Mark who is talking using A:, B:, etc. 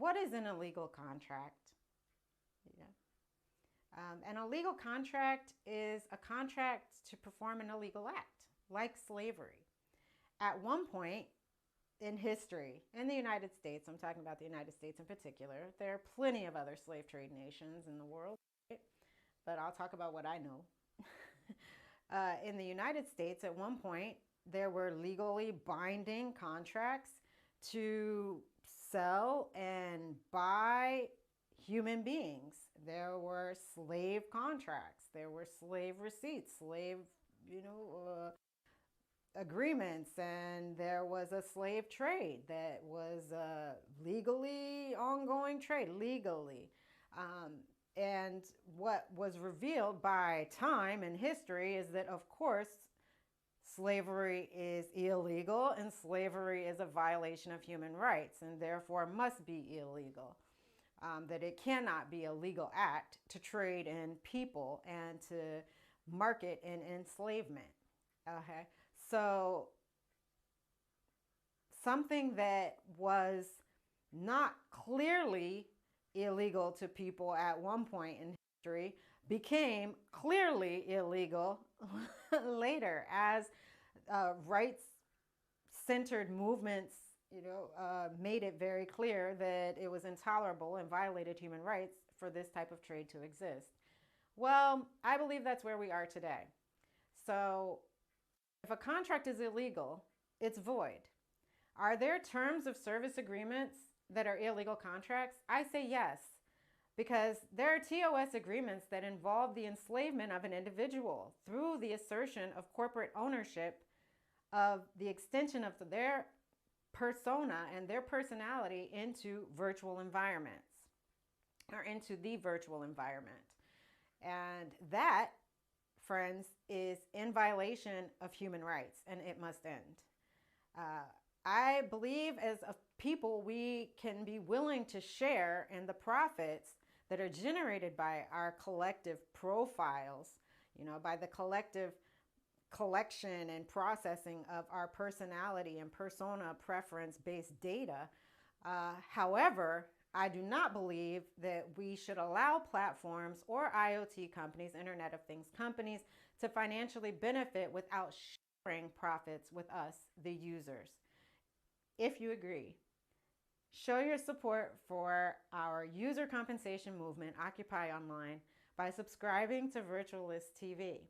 A: what is an illegal contract? Yeah. An illegal contract is a contract to perform an illegal act, like slavery. At one point in history, in the United States, I'm talking about the United States in particular, there are plenty of other slave trade nations in the world, right? But I'll talk about what I know. In the United States, at one point, there were legally binding contracts to sell and buy human beings. There were slave contracts, there were slave receipts, slave, agreements, and there was a slave trade that was a legally ongoing trade, legally. And what was revealed by time and history is that, of course, slavery is illegal and slavery is a violation of human rights and therefore must be illegal. That it cannot be a legal act to trade in people and to market in enslavement. Okay, so something that was not clearly illegal to people at one point in history became clearly illegal later as rights-centered movements, made it very clear that it was intolerable and violated human rights for this type of trade to exist. Well, I believe that's where we are today. So if a contract is illegal, it's void. Are there terms of service agreements that are illegal contracts? I say yes, because there are TOS agreements that involve the enslavement of an individual through the assertion of corporate ownership of the extension of their persona and their personality into virtual environments or into the virtual environment. And that, friends, is in violation of human rights, and it must end. I believe as a people, we can be willing to share in the profits that are generated by our collective profiles, by the collective collection and processing of our personality and persona preference-based data. However, I do not believe that we should allow platforms or IoT companies, Internet of Things companies, to financially benefit without sharing profits with us, the users. If you agree, show your support for our user compensation movement, Occupy Online, by subscribing to Virtualist TV.